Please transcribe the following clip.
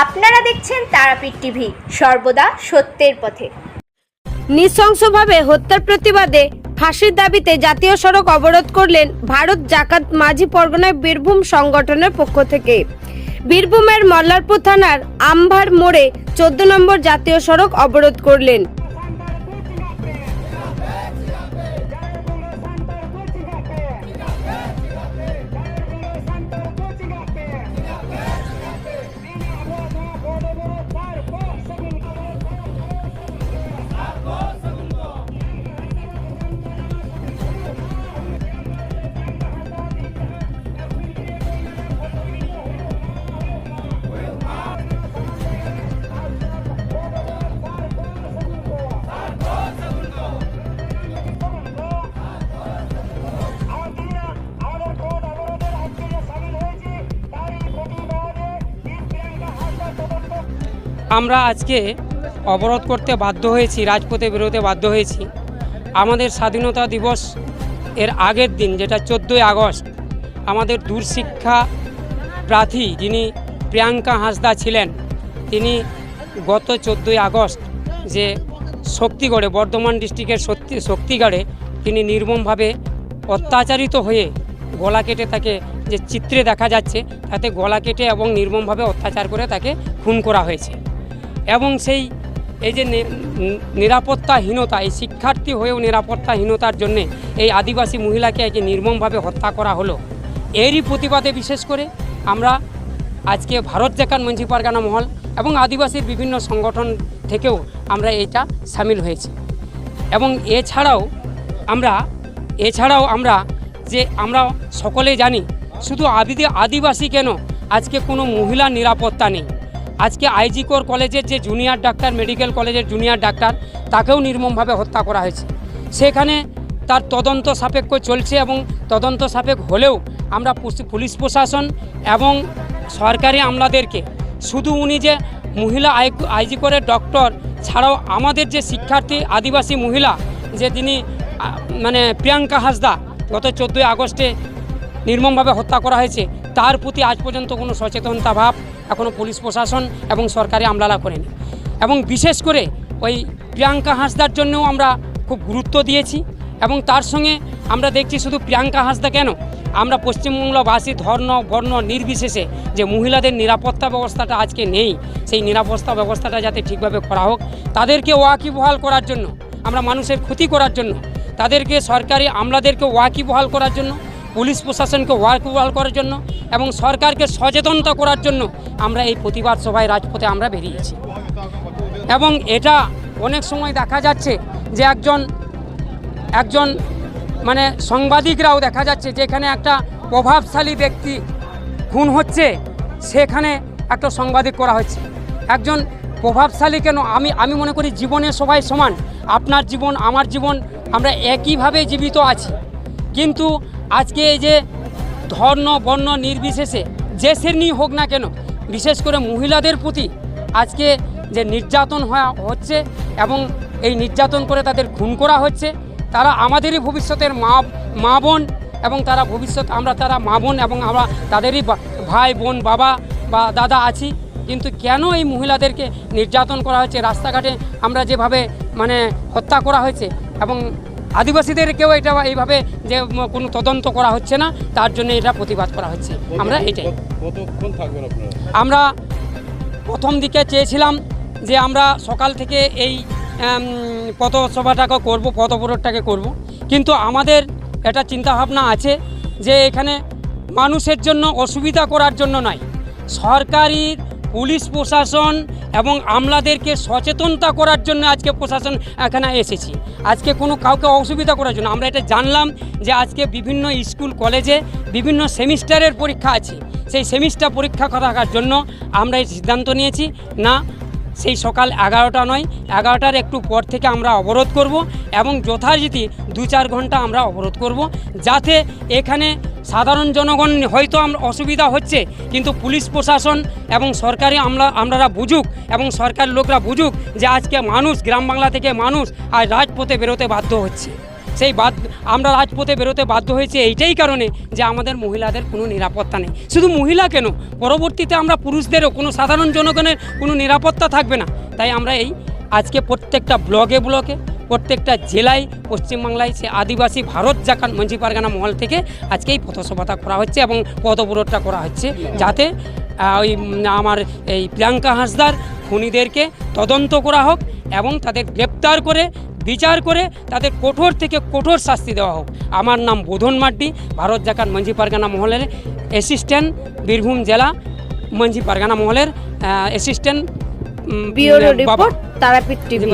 আপনারা দেখছেন তারাপীঠ টিভি, সর্বদা সত্যের পথে। নৃশংসভাবে হত্যার প্রতিবাদে ফাঁসির দাবিতে জাতীয় সড়ক অবরোধ করলেন ভারত জাকাত মাঝি পরগনায় বীরভূম সংগঠনের পক্ষ থেকে। বীরভূমের মল্লারপুর থানার আমভার মোড়ে 14 নম্বর জাতীয় সড়ক অবরোধ করলেন। আমরা আজকে অবরোধ করতে বাধ্য হয়েছি, রাজপথে বেরোতে বাধ্য হয়েছি। আমাদের স্বাধীনতা দিবস এর আগের দিন, যেটা 14ই আগস্ট, আমাদের দূরশিক্ষা প্রার্থী যিনি প্রিয়াঙ্কা হাঁসদা ছিলেন, তিনি গত 14ই আগস্ট যে শক্তিগড়ে, বর্ধমান ডিস্ট্রিক্টের শক্তিগড়ে তিনি নির্মমভাবে অত্যাচারিত হয়ে গলা কেটে, তাকে যে চিত্রে দেখা যাচ্ছে তাতে গলা কেটে এবং নির্মমভাবে অত্যাচার করে তাকে খুন করা হয়েছে। এবং এই যে নিরাপত্তাহীনতা, এই শিক্ষার্থী হয়েও নিরাপত্তাহীনতার জন্যে এই আদিবাসী মহিলাকে একে নির্মমভাবে হত্যা করা হলো। এরই প্রতিবাদে বিশেষ করে আমরা আজকে ভারত জাকাত মাঝি পরগনা মহল এবং আদিবাসীর বিভিন্ন সংগঠন থেকেও আমরা এটা সামিল হয়েছি। এবং এছাড়াও আমরা আমরা সকলে জানি, শুধু আদিবাসী কেন, আজকে কোনো মহিলা নিরাপত্তা নেই। আজকে আইজি কোর কলেজের যে জুনিয়র ডাক্তার, মেডিকেল কলেজের জুনিয়র ডাক্তার, তাকেও নির্মমভাবে হত্যা করা হয়েছে। সেখানে তার তদন্ত সাপেক্ষ চলছে এবং তদন্ত সাপেক্ষ হলেও আমরা পুলিশ প্রশাসন এবং সরকারি আমলাদেরকে, শুধু উনি যে মহিলা আইজি কোরের ডক্টর ছাড়াও আমাদের যে শিক্ষার্থী আদিবাসী মহিলা যে তিনি প্রিয়াঙ্কা হাঁসদা গত 14ই আগস্টে নির্মমভাবে হত্যা করা হয়েছে, তার প্রতি আজ পর্যন্ত কোনো সচেতনতা ভাব এখনও পুলিশ প্রশাসন এবং সরকারি আমলারা করেনি। এবং বিশেষ করে ওই প্রিয়াঙ্কা হাঁসদার জন্যও আমরা খুব গুরুত্ব দিয়েছি। এবং তার সঙ্গে আমরা দেখছি শুধু প্রিয়াঙ্কা হাঁসদা কেন, আমরা পশ্চিমবঙ্গবাসী ধর্ম বর্ণ নির্বিশেষে যে মহিলাদের নিরাপত্তা ব্যবস্থাটা আজকে নেই, সেই নিরাপত্তা ব্যবস্থাটা যাতে ঠিকভাবে করা হোক, তাদেরকে ওয়াকিবহাল করার জন্য, আমরা মানুষের ক্ষতি করার জন্য, তাদেরকে সরকারি আমলাদেরকে ওয়াকিবহাল করার জন্য, পুলিশ প্রশাসনকে ওয়াকিবহাল করার জন্য এবং সরকারকে সচেতনতা করার জন্য আমরা এই প্রতিবাদ সভায় রাজপথে আমরা বেরিয়েছি। এবং এটা অনেক সময় দেখা যাচ্ছে যে একজন সাংবাদিকরাও দেখা যাচ্ছে যে এখানে একটা প্রভাবশালী ব্যক্তি খুন হচ্ছে, সেখানে একটা সাংবাদিক করা হচ্ছে। একজন প্রভাবশালী কেন, আমি মনে করি জীবনে সবাই সমান। আপনার জীবন, আমার জীবন, আমরা একইভাবে জীবিত আছি। কিন্তু আজকে এই যে ধর্ম বর্ণ নির্বিশেষে যে শ্রেণী হোক না কেন, বিশেষ করে মহিলাদের প্রতি আজকে যে নির্যাতন হচ্ছে এবং এই নির্যাতন করে তাদের খুন করা হচ্ছে, তারা আমাদেরই ভবিষ্যতের মা বোন এবং তারা তারা মা বোন এবং আমরা তাদেরই ভাই বোন, বাবা বা দাদা আছি। কিন্তু কেন এই মহিলাদেরকে নির্যাতন করা হচ্ছে, রাস্তাঘাটে আমরা যেভাবে হত্যা করা হয়েছে এবং আদিবাসীদেরকেও এটা এইভাবে যে কোনো তদন্ত করা হচ্ছে না, তার জন্য এটা প্রতিবাদ করা হচ্ছে। আমরা এটাই আমরা প্রথম দিকে চেয়েছিলাম যে আমরা সকাল থেকে এই পথসভাটাকে করব, পথ অবরোধটাকে করব, কিন্তু আমাদের এটা চিন্তাভাবনা আছে যে এখানে মানুষের জন্য অসুবিধা করার জন্য নয়, সরকারি পুলিশ প্রশাসন এবং আমলাদেরকে সচেতনতা করার জন্য আজকে প্রশাসন এখানে এসেছি। আজকে কোনো কাউকে অসুবিধা করার জন্য। আমরা এটা জানলাম যে আজকে বিভিন্ন স্কুল কলেজে বিভিন্ন সেমিস্টারের পরীক্ষা আছে, সেই সেমিস্টার পরীক্ষা করার জন্য আমরা এই সিদ্ধান্ত নিয়েছি, না সেই সকাল 11টা নয়, 11টার একটু পর থেকে আমরা অবরোধ করব এবং যথারীতি 2-4 ঘন্টা আমরা অবরোধ করব, যাতে এখানে সাধারণ জনগণ হয়তো অসুবিধা হচ্ছে, কিন্তু পুলিশ প্রশাসন এবং সরকারি আমলারা বুঝুক এবং সরকারি লোকরা বুঝুক যে আজকে মানুষ, গ্রাম বাংলা থেকে মানুষ আর রাজপথে বেরোতে বাধ্য হচ্ছে। সেই আমরা রাজপথে বেরোতে বাধ্য হয়েছি এইটাই কারণে যে আমাদের মহিলাদের কোনো নিরাপত্তা নেই। শুধু মহিলা কেন, পরবর্তীতে আমরা পুরুষদেরও, কোনো সাধারণ জনগণের কোনো নিরাপত্তা থাকবে না। তাই আমরা আজকে প্রত্যেকটা ব্লকে প্রত্যেকটা জেলায় পশ্চিমবাংলায় সে আদিবাসী ভারত জাকাত মাঝি পারগানা মহল থেকে আজকে এই পথসভাটা করা হচ্ছে এবং পথঅবরোধটা করা হচ্ছে, যাতে ওই আমার এই প্রিয়াঙ্কা হাঁসদার খুনিদেরকে তদন্ত করা হোক এবং তাদের গ্রেপ্তার করে বিচার করে তাদের কঠোর থেকে কঠোর শাস্তি দেওয়া হোক। আমার নাম বোধন মাড্ডি, ভারত জাকাত মাঝি পারগানা মহলের অ্যাসিস্ট্যান্ট, বীরভূম জেলা মাঝি পারগানা মহলের assistant. Bureau report, Tarapith TV.